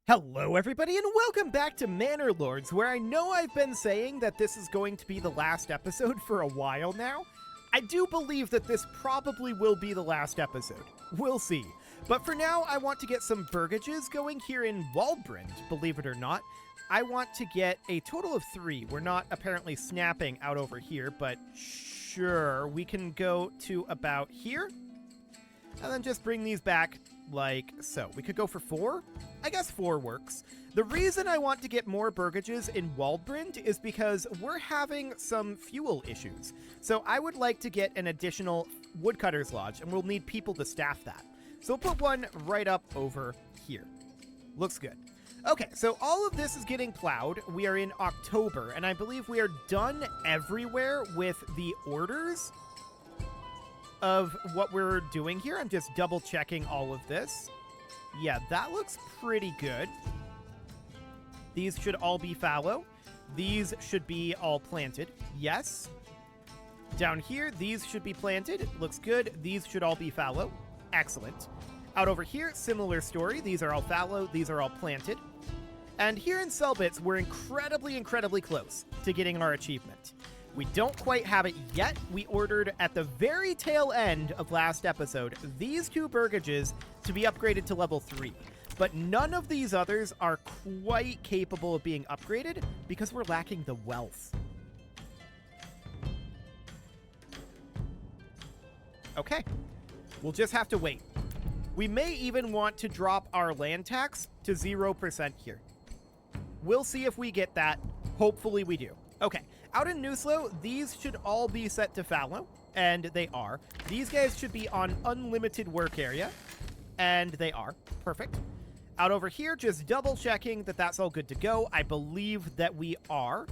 Hello everybody and welcome back to Manor Lords, where I know I've been saying that this is going to be the last episode for a while now. I do believe that this probably will be the last episode. We'll see. But for now, I want to get some burgages going here in Waldbrand, believe it or not. I want to get a total of 3. We're not apparently snapping out over here, but sure, we can go to about here. And then just bring these back like so. We could go for 4? I guess 4 works. The reason I want to get more burgages in Waldbrand is because we're having some fuel issues. So I would like to get an additional woodcutter's lodge, and we'll need people to staff that. So we'll put one right up over here. Looks good. Okay, so all of this is getting plowed. We are in October, and I believe we are done everywhere with the orders of what we're doing here. I'm just double checking all of this. Yeah, that looks pretty good. These should all be fallow. These should be all planted. Yes. Down here, these should be planted. Looks good. These should all be fallow. Excellent. Out over here, similar story. These are all fallow. These are all planted. And here in Selbitz, we're incredibly close to getting our achievement. We don't quite have it yet. We ordered at the very tail end of last episode these 2 burgages to be upgraded to level 3. But none of these others are quite capable of being upgraded because we're lacking the wealth. Okay. We'll just have to wait. We may even want to drop our land tax to 0% here. We'll see if we get that. Hopefully we do. Okay. Out in Nuslo, these should all be set to fallow, and they are. These guys should be on unlimited work area, and they are. Perfect. Out over here, just double checking that that's all good to go. I believe that we are.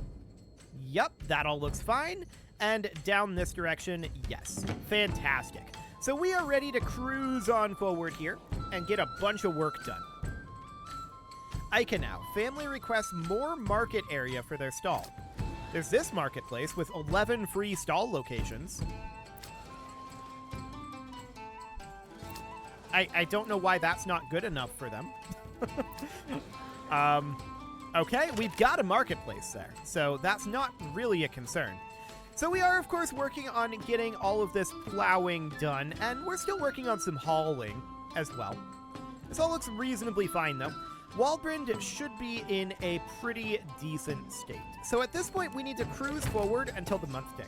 Yep, that all looks fine. And down this direction, yes. Fantastic. So we are ready to cruise on forward here and get a bunch of work done. Ica now. Family requests more market area for their stall. There's this marketplace with 11 free stall locations. I don't know why that's not good enough for them. Okay, we've got a marketplace there, so that's not really a concern. So we are, of course, working on getting all of this plowing done, and we're still working on some hauling as well. This all looks reasonably fine, though. Waldbrand should be in a pretty decent state. So at this point, we need to cruise forward until the month day.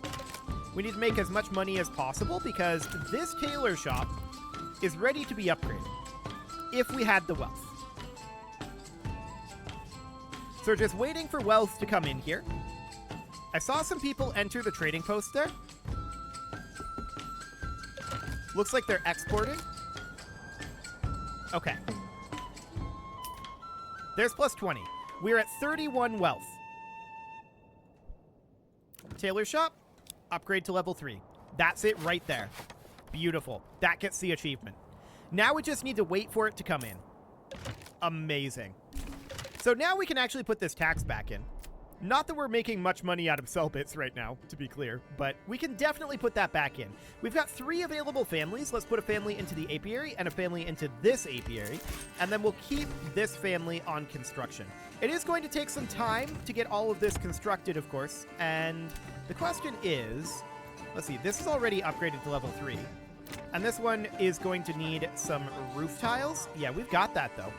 We need to make as much money as possible because this tailor shop is ready to be upgraded if we had the wealth. So we're just waiting for wealth to come in here. I saw some people enter the trading post there. Looks like they're exporting. Okay. There's plus 20. We're at 31 wealth. Tailor shop, upgrade to level 3. That's it right there. Beautiful. That gets the achievement. Now we just need to wait for it to come in. Amazing. So now we can actually put this tax back in. Not that we're making much money out of Selbitz right now, to be clear, but we can definitely put that back in. We've got 3 available families. Let's put a family into the apiary and a family into this apiary, and then we'll keep this family on construction. It is going to take some time to get all of this constructed, of course, and the question is, let's see, this is already upgraded to level 3, and this one is going to need some roof tiles. Yeah, we've got that, though.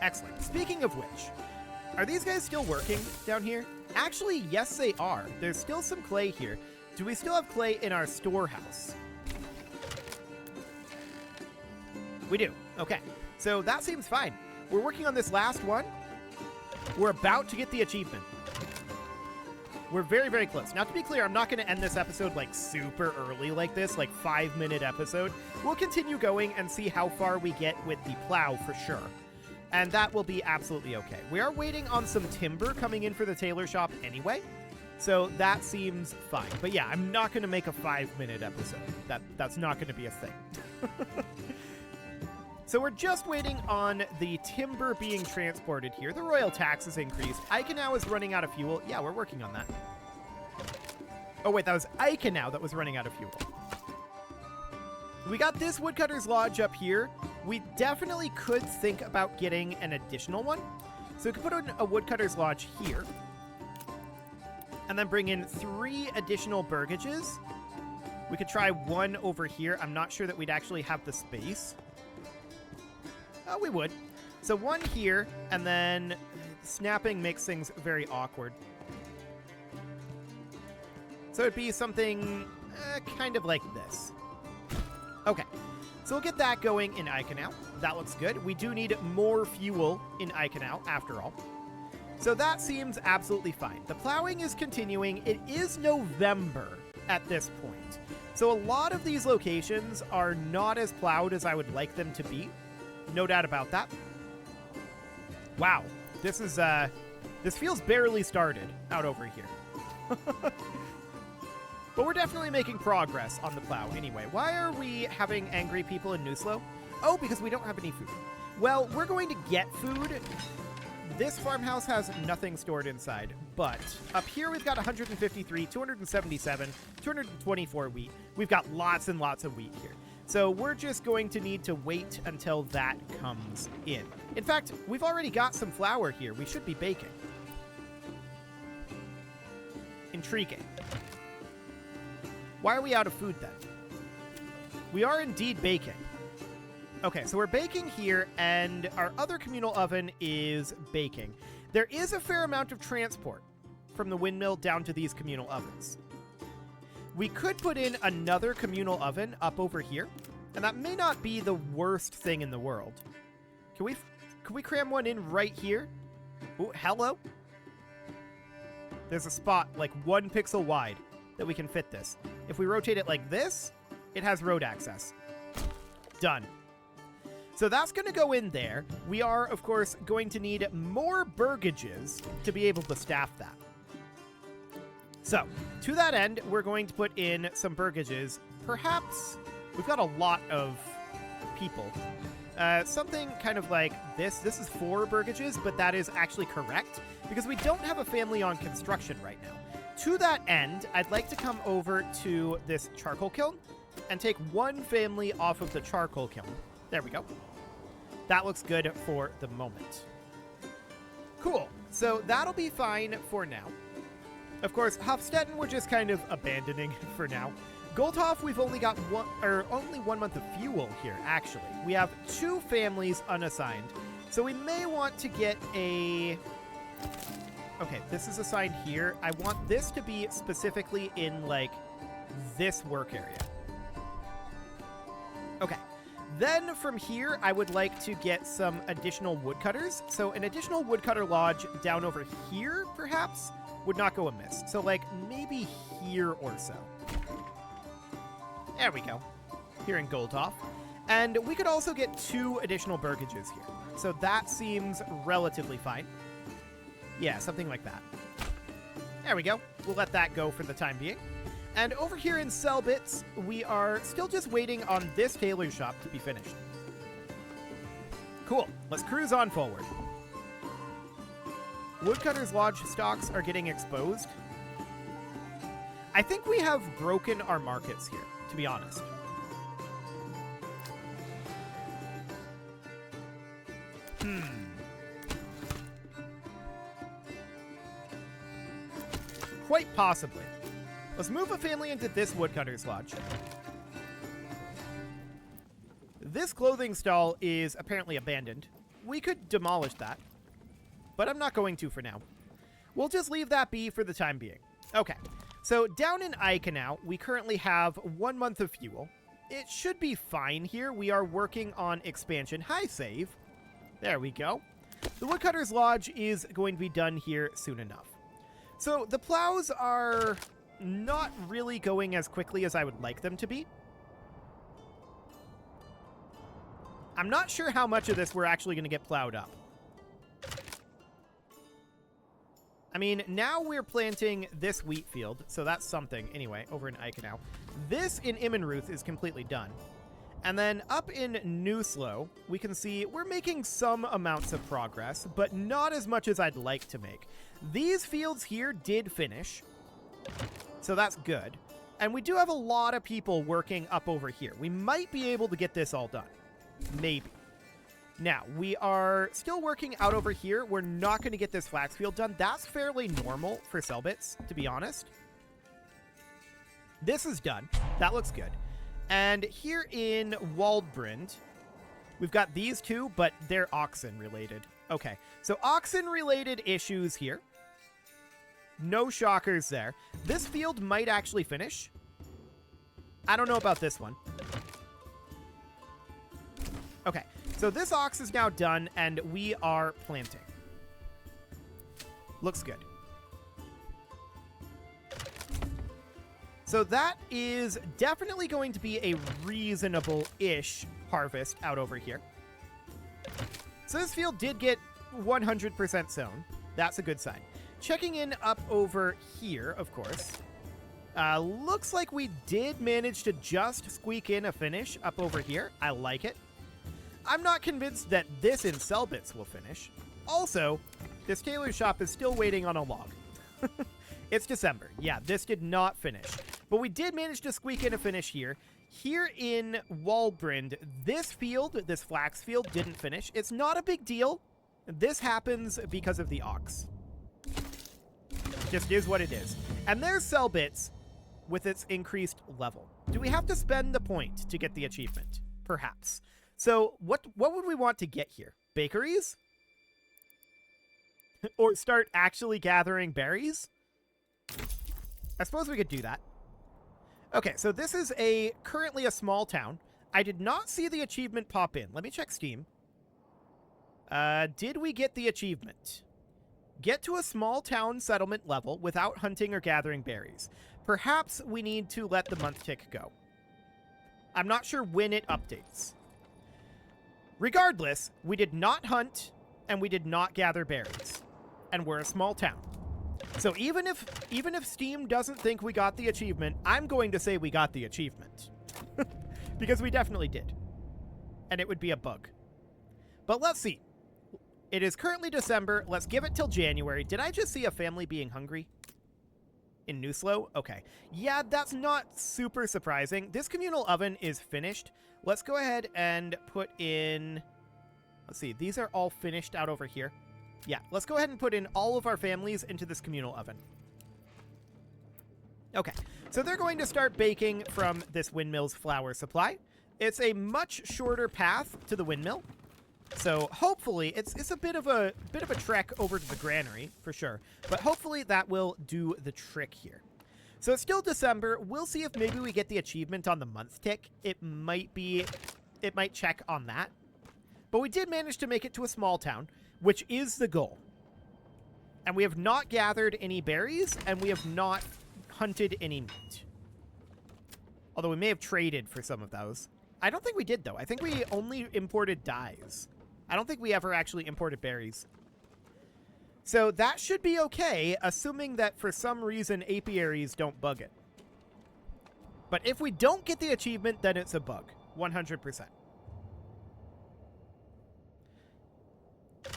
Excellent. Speaking of which, are these guys still working down here? Actually, yes, they are. There's still some clay here. Do we still have clay in our storehouse? We do. Okay. So that seems fine. We're working on this last one. We're about to get the achievement. We're very close. Now, to be clear, I'm not going to end this episode like super early like this, like 5-minute episode. We'll continue going and see how far we get with the plow for sure. And that will be absolutely okay. We are waiting on some timber coming in for the tailor shop anyway, so that seems fine. But yeah, I'm not going to make a 5-minute episode. That's not going to be a thing. So we're just waiting on the timber being transported here. The royal tax is increased. Ica is running out of fuel. Yeah, we're working on that. Oh wait, that was Ica that was running out of fuel. We got this woodcutter's lodge up here. We definitely could think about getting an additional one. So we could put in a woodcutter's lodge here. And then bring in 3 additional burgages. We could try 1 over here. I'm not sure that we'd actually have the space. Oh, we would. So 1 here, and then snapping makes things very awkward. So it'd be something kind of like this. Okay, so we'll get that going in Eikenau. That looks good. We do need more fuel in Eikenau, after all. So that seems absolutely fine. The plowing is continuing. It is November at this point. So a lot of these locations are not as plowed as I would like them to be. No doubt about that. Wow, this is, this feels barely started out over here. But we're definitely making progress on the plow anyway. Why are we having angry people in Newslow? Oh, because we don't have any food. Well, we're going to get food. This farmhouse has nothing stored inside, but up here we've got 153, 277, 224 wheat. We've got lots and lots of wheat here. So we're just going to need to wait until that comes in. In fact, we've already got some flour here. We should be baking. Intriguing. Why are we out of food then? We are indeed baking. Okay, so we're baking here, and our other communal oven is baking. There is a fair amount of transport from the windmill down to these communal ovens. We could put in another communal oven up over here, and that may not be the worst thing in the world. Can we cram one in right here? Ooh, hello? There's a spot like 1 pixel wide that we can fit this. If we rotate it like this, it has road access. Done. So that's going to go in there. We are, of course, going to need more burgages to be able to staff that. So, to that end, we're going to put in some burgages. Perhaps, we've got a lot of people. Something kind of like this. This is 4 burgages, but that is actually correct because we don't have a family on construction right now. To that end, I'd like to come over to this charcoal kiln and take 1 family off of the charcoal kiln. There we go. That looks good for the moment. Cool. So that'll be fine for now. Of course, Hofstetten we're just kind of abandoning for now. Goldhof, we've only got only 1 month of fuel here, actually. We have 2 families unassigned. So we may want to get a... Okay, this is assigned here. I want this to be specifically in, like, this work area. Okay. Then from here, I would like to get some additional woodcutters. So an additional woodcutter lodge down over here, perhaps, would not go amiss. So, like, maybe here or so. There we go. Here in Goldhof. And we could also get 2 additional burgages here. So that seems relatively fine. Yeah, something like that. There we go. We'll let that go for the time being. And over here in Selbitz, we are still just waiting on this tailor shop to be finished. Cool. Let's cruise on forward. Woodcutter's Lodge stocks are getting exposed. I think we have broken our markets here, to be honest. Quite possibly. Let's move a family into this woodcutter's lodge. This clothing stall is apparently abandoned. We could demolish that, but I'm not going to for now. We'll just leave that be for the time being. Okay, so down in Eikenau, we currently have 1 month of fuel. It should be fine here. We are working on expansion. Hi, save. There we go. The woodcutter's lodge is going to be done here soon enough. So the plows are not really going as quickly as I would like them to be. I'm not sure how much of this we're actually going to get plowed up. I mean, now we're planting this wheat field, so that's something. Anyway, over in Eikenau. This in Immenruth is completely done. And then up in Newslow, we can see we're making some amounts of progress, but not as much as I'd like to make. These fields here did finish, so that's good. And we do have a lot of people working up over here. We might be able to get this all done. Maybe. Now, we are still working out over here. We're not going to get this flax field done. That's fairly normal for Selbits, to be honest. This is done. That looks good. And here in Waldbrand, we've got these two, but they're oxen related. Okay, so oxen related issues here. No shockers there. This field might actually finish. I don't know about this one. Okay, so this ox is now done, and we are planting. Looks good. So that is definitely going to be a reasonable-ish harvest out over here. So this field did get 100% sown. That's a good sign. Checking in up over here, of course. Looks like we did manage to just squeak in a finish up over here. I like it. I'm not convinced that this in Selbits will finish. Also, this tailor shop is still waiting on a log. It's December. Yeah, this did not finish. But we did manage to squeak in a finish here. Here in Waldbrand, this field, this flax field, didn't finish. It's not a big deal. This happens because of the ox. Just is what it is. And there's Selbits with its increased level. Do we have to spend the point to get the achievement? Perhaps. So what would we want to get here? Bakeries? Or start actually gathering berries? I suppose we could do that. Okay, so this is currently a small town. I did not see the achievement pop in. Let me check Steam. Did we get the achievement? Get to a small town settlement level without hunting or gathering berries. Perhaps we need to let the month tick go. I'm not sure when it updates. Regardless, we did not hunt and we did not gather berries. And we're a small town. So even if Steam doesn't think we got the achievement, I'm going to say we got the achievement. Because we definitely did. And it would be a bug. But let's see. It is currently December. Let's give it till January. Did I just see a family being hungry? In Newslow? Okay. Yeah, that's not super surprising. This communal oven is finished. Let's go ahead and put in... Let's see. These are all finished out over here. Yeah, let's go ahead and put in all of our families into this communal oven. Okay, so they're going to start baking from this windmill's flour supply. It's a much shorter path to the windmill. So hopefully, it's a bit of a trek over to the granary, for sure. But hopefully that will do the trick here. So it's still December. We'll see if maybe we get the achievement on the month tick. It might check on that. But we did manage to make it to a small town, which is the goal. And we have not gathered any berries, and we have not hunted any meat. Although we may have traded for some of those. I don't think we did, though. I think we only imported dyes. I don't think we ever actually imported berries. So that should be okay, assuming that for some reason apiaries don't bug it. But if we don't get the achievement, then it's a bug. 100%.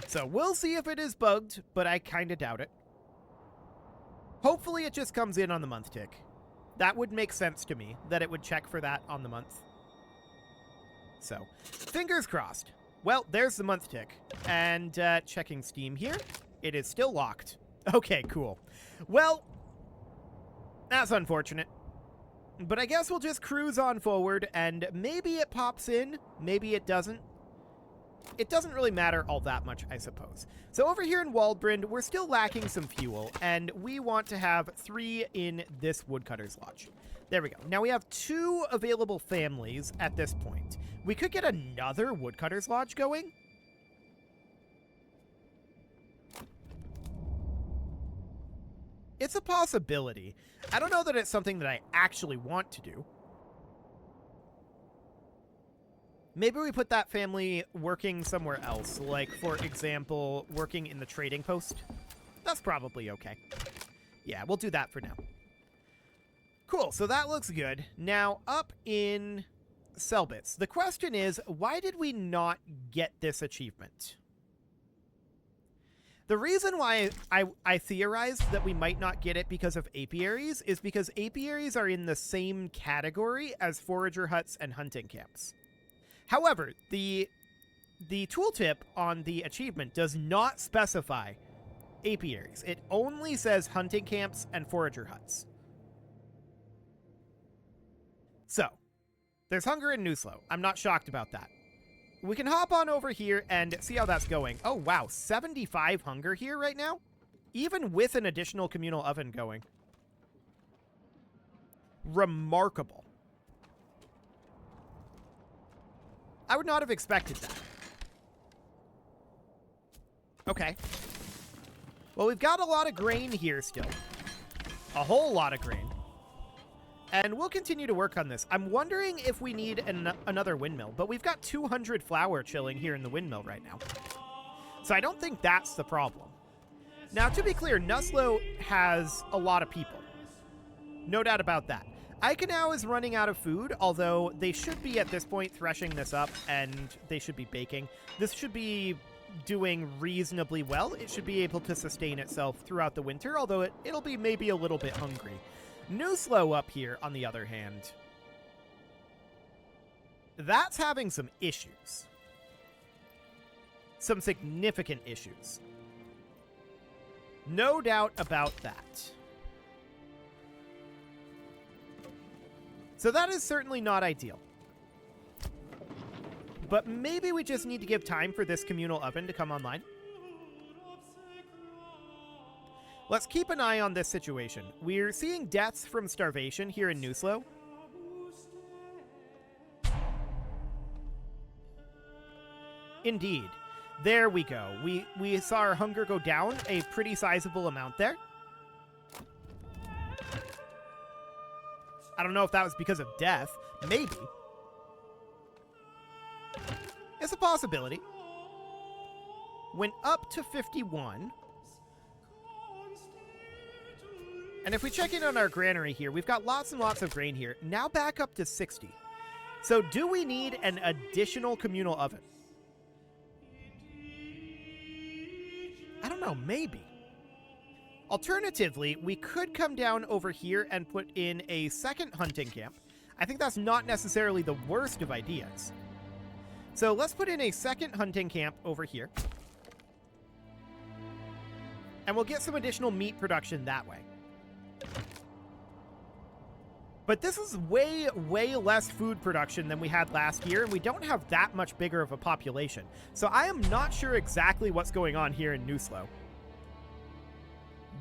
So we'll see if it is bugged, but I kind of doubt it. Hopefully it just comes in on the month tick. That would make sense to me, that it would check for that on the month. So, fingers crossed. Well, there's the month tick. And checking Steam here. It is still locked. Okay, cool. Well, that's unfortunate. But I guess we'll just cruise on forward, and maybe it pops in, maybe it doesn't. It doesn't really matter all that much, I suppose. So over here in Waldbrand, we're still lacking some fuel, and we want to have 3 in this woodcutter's lodge. There we go. Now we have 2 available families at this point. We could get another woodcutter's lodge going. It's a possibility. I don't know that it's something that I actually want to do. Maybe we put that family working somewhere else, like, for example, working in the trading post. That's probably okay. Yeah, we'll do that for now. Cool, so that looks good. Now, up in Selbits, the question is, why did we not get this achievement? The reason why I theorized that we might not get it because of apiaries is because apiaries are in the same category as forager huts and hunting camps. However, the the tooltip on the achievement does not specify apiaries. It only says hunting camps and forager huts. So, there's hunger in Nuslo. I'm not shocked about that. We can hop on over here and see how that's going. Oh, wow. 75 hunger here right now? Even with an additional communal oven going. Remarkable. I would not have expected that. Okay. Well, we've got a lot of grain here still. A whole lot of grain. And we'll continue to work on this. I'm wondering if we need another windmill, but we've got 200 flour chilling here in the windmill right now. So I don't think that's the problem. Now, to be clear, Nuslo has a lot of people. No doubt about that. Iconau is running out of food, although they should be, at this point, threshing this up, and they should be baking. This should be doing reasonably well. It should be able to sustain itself throughout the winter, although it'll be maybe a little bit hungry. Nuslo up here, on the other hand, that's having some issues. Some significant issues. No doubt about that. So that is certainly not ideal. But maybe we just need to give time for this communal oven to come online. Let's keep an eye on this situation. We're seeing deaths from starvation here in Nuslo. Indeed. There we go. We saw our hunger go down a pretty sizable amount there. I don't know if that was because of death. Maybe. It's a possibility. Went up to 51. And if we check in on our granary here, we've got lots and lots of grain here. Now back up to 60. So do we need an additional communal oven? I don't know, maybe. Alternatively, we could come down over here and put in a second hunting camp. I think that's not necessarily the worst of ideas. So let's put in a second hunting camp over here. And we'll get some additional meat production that way. But this is way, way less food production than we had last year, and we don't have that much bigger of a population. So I am not sure exactly what's going on here in Nuslo.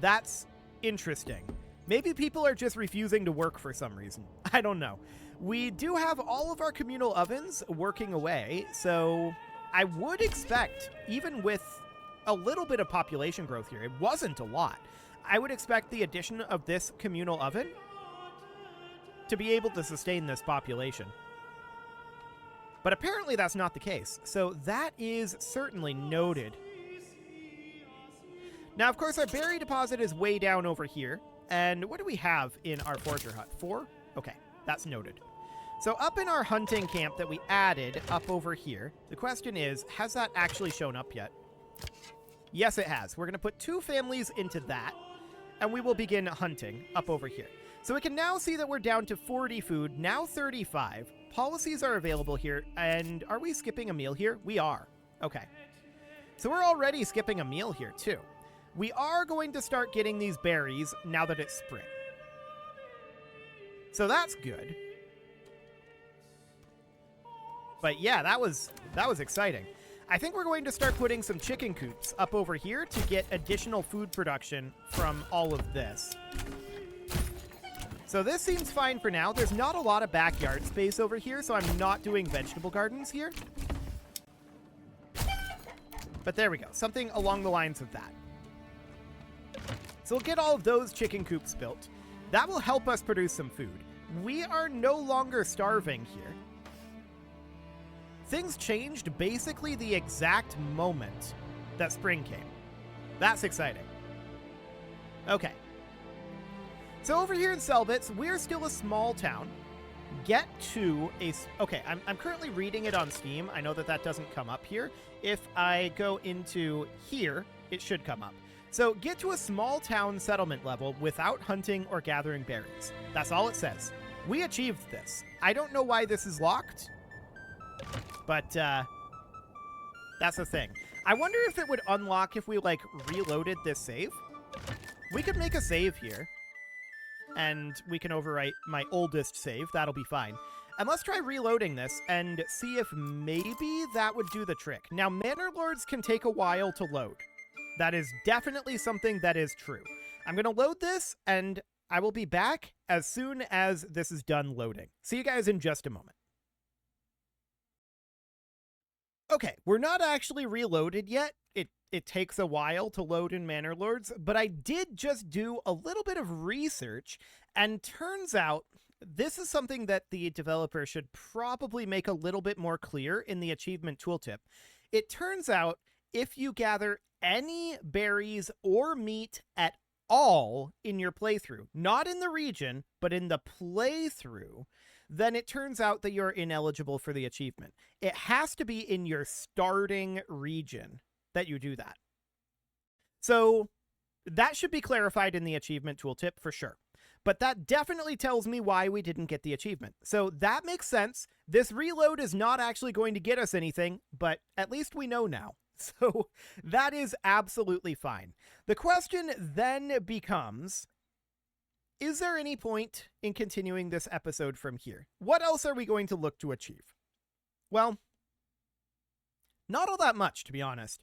That's interesting. Maybe people are just refusing to work for some reason. I don't know. We do have all of our communal ovens working away, so I would expect, even with a little bit of population growth here, it wasn't a lot, I would expect the addition of this communal oven to be able to sustain this population. But apparently that's not the case, so that is certainly noted. Now, of course, our berry deposit is way down over here. And what do we have in our forager hut? 4? Okay, that's noted. So up in our hunting camp that we added up over here, the question is, has that actually shown up yet? Yes, it has. We're going to put 2 families into that, and we will begin hunting up over here. So we can now see that we're down to 40 food, now 35. Policies are available here, and are we skipping a meal here? We are. Okay. So we're already skipping a meal here, too. We are going to start getting these berries now that it's spring. So that's good. But yeah, that was exciting. I think we're going to start putting some chicken coops up over here to get additional food production from all of this. So this seems fine for now. There's not a lot of backyard space over here, so I'm not doing vegetable gardens here. But there we go. Something along the lines of that. So we'll get all of those chicken coops built. That will help us produce some food. We are no longer starving here. Things changed basically the exact moment that spring came. That's exciting. Okay. So over here in Selbitz, we're still a small town. Get to a... Okay, I'm currently reading it on Steam. I know that that doesn't come up here. If I go into here, it should come up. So get to a small town settlement level without hunting or gathering berries. That's all it says. We achieved this. I don't know why this is locked, but That's the thing. I wonder if it would unlock if we, like, reloaded this save. We could make a save here, and we can overwrite my oldest save. That'll be fine. And let's try reloading this and see if maybe that would do the trick. Now, Manor Lords can take a while to load. That is definitely something that is true. I'm going to load this, and I will be back as soon as this is done loading. See you guys in just a moment. Okay, we're not actually reloaded yet. It takes a while to load in Manor Lords, but I did just do a little bit of research, and turns out this is something that the developer should probably make a little bit more clear in the achievement tooltip. It turns out if you gather any berries or meat at all in your playthrough, not in the region, but in the playthrough, then it turns out that you're ineligible for the achievement. It has to be in your starting region that you do that. So that should be clarified in the achievement tooltip for sure. But that definitely tells me why we didn't get the achievement. So that makes sense. This reload is not actually going to get us anything, but at least we know now. So that is absolutely fine. The question then becomes, is there any point in continuing this episode from here? What else are we going to look to achieve? Well, not all that much, to be honest.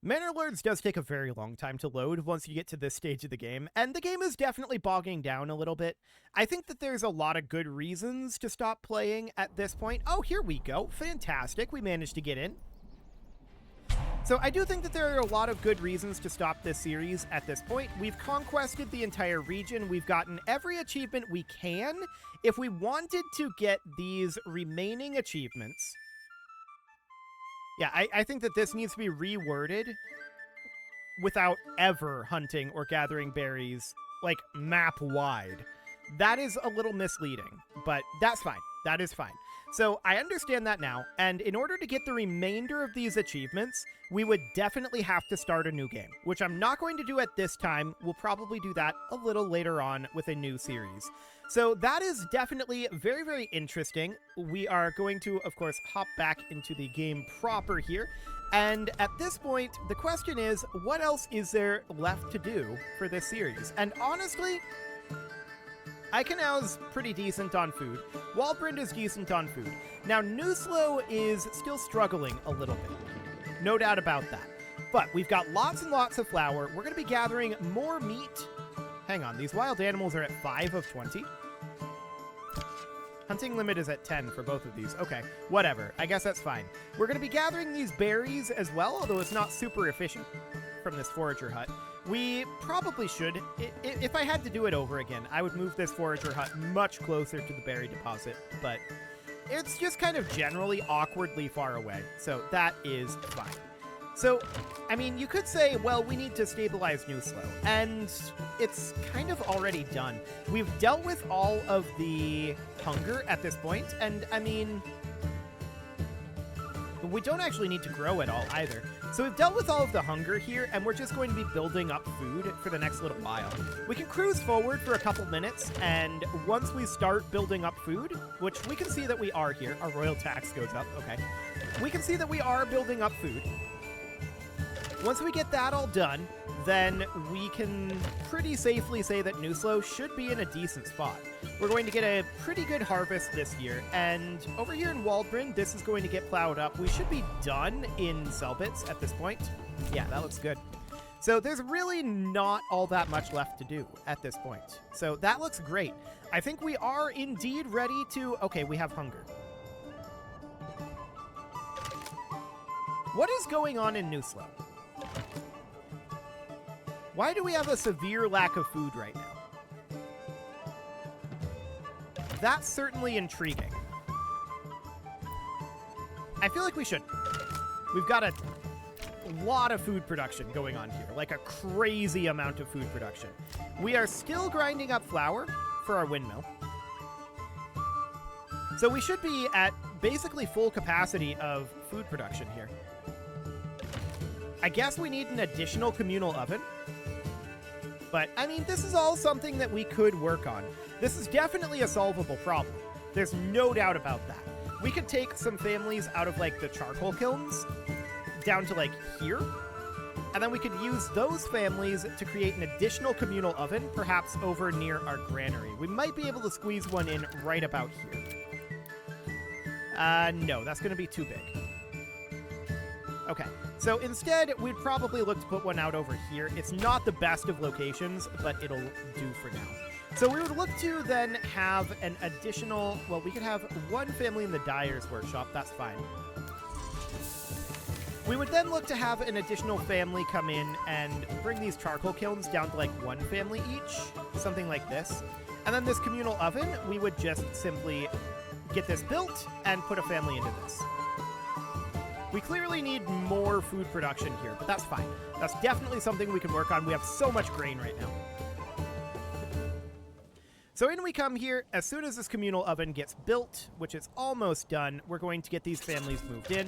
Manor Lords does take a very long time to load once you get to this stage of the game, and the game is definitely bogging down a little bit. I think that there's a lot of good reasons to stop playing at this point. Oh, here we go. Fantastic. We managed to get in. So I do think that there are a lot of good reasons to stop this series at this point. We've conquested the entire region. We've gotten every achievement we can. If we wanted to get these remaining achievements... Yeah, I think that this needs to be reworded without ever hunting or gathering berries, like, map-wide. That is a little misleading, but that's fine. That is fine. So I understand that now, and in order to get the remainder of these achievements, we would definitely have to start a new game, which I'm not going to do at this time. We'll probably do that a little later on with a new series. So that is definitely very, very interesting. We are going to, of course, hop back into the game proper here. And at this point, the question is, what else is there left to do for this series? And honestly, Iconow's pretty decent on food. Waldbrand is decent on food. Now, Nuslo is still struggling a little bit. No doubt about that. But we've got lots and lots of flour. We're going to be gathering more meat. Hang on, these wild animals are at 5 of 20. Hunting limit is at 10 for both of these. Okay, whatever. I guess that's fine. We're going to be gathering these berries as well, although it's not super efficient from this forager hut. We probably should. If I had to do it over again, I would move this forager hut much closer to the berry deposit, but it's just kind of generally awkwardly far away, so that is fine. So, I mean, you could say, well, we need to stabilize Nuslo, and it's kind of already done. We've dealt with all of the hunger at this point, and, I mean, we don't actually need to grow at all either. So we've dealt with all of the hunger here, and we're just going to be building up food for the next little while. We can cruise forward for a couple minutes, and once we start building up food, which we can see that we are here, our royal tax goes up, okay. We can see that we are building up food. Once we get that all done, then we can pretty safely say that Nuslo should be in a decent spot. We're going to get a pretty good harvest this year, and over here in Waldbrand, this is going to get plowed up. We should be done in Selbitz at this point. Yeah, that looks good. So there's really not all that much left to do at this point. So that looks great. I think we are indeed ready to... Okay, we have hunger. What is going on in Nuslo? Why do we have a severe lack of food right now? That's certainly intriguing. I feel like we should. We've got a lot of food production going on here, like a crazy amount of food production. We are still grinding up flour for our windmill. So we should be at basically full capacity of food production here. I guess we need an additional communal oven. But, I mean, this is all something that we could work on. This is definitely a solvable problem. There's no doubt about that. We could take some families out of, like, the charcoal kilns, down to like here. And then we could use those families to create an additional communal oven, perhaps over near our granary. We might be able to squeeze one in right about here. No, that's going to be too big. Okay, so instead, we'd probably look to put one out over here. It's not the best of locations, but it'll do for now. So we would look to then have an additional... Well, we could have one family in the dyer's workshop. That's fine. We would then look to have an additional family come in and bring these charcoal kilns down to like one family each, something like this. And then this communal oven, we would just simply get this built and put a family into this. We clearly need more food production here, but that's fine. That's definitely something we can work on. We have so much grain right now. So in we come here. As soon as this communal oven gets built, which is almost done, we're going to get these families moved in.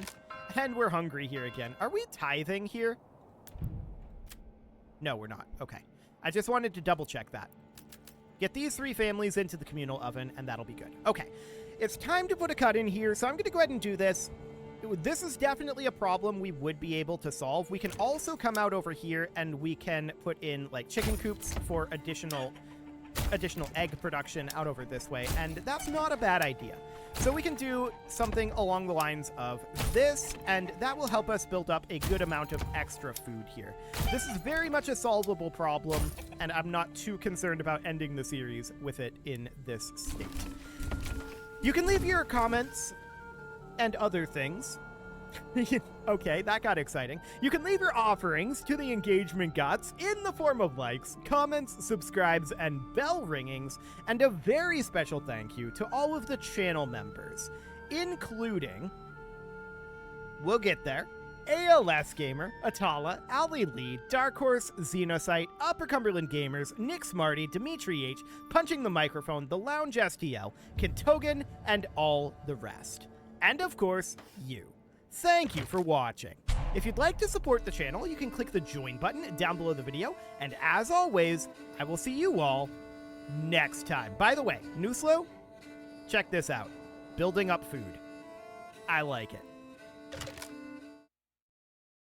And we're hungry here again. Are we tithing here? No, we're not. Okay. I just wanted to double check that. Get these 3 families into the communal oven, and that'll be good. Okay. It's time to put a cut in here, so I'm going to go ahead and do this. This is definitely a problem we would be able to solve. We can also come out over here, and we can put in, like, chicken coops for additional egg production out over this way, and that's not a bad idea. So we can do something along the lines of this, and that will help us build up a good amount of extra food here. This is very much a solvable problem, and I'm not too concerned about ending the series with it in this state. You can leave your comments and other things. Okay, that got exciting. You can leave your offerings to the engagement gods in the form of likes, comments, subscribes, and bell ringings, and a very special thank you to all of the channel members, including, we'll get there, ALS Gamer, Atala, Ali Lee, Dark Horse, Xenocyte, Upper Cumberland Gamers, Nick Smarty, Dimitri H, Punching the Microphone, The Lounge STL, Kintogan, and all the rest. And of course, you. Thank you for watching. If you'd like to support the channel, you can click the join button down below the video, and as always, I will see you all next time. By the way, Nuslo, check this out. Building up food. I like it.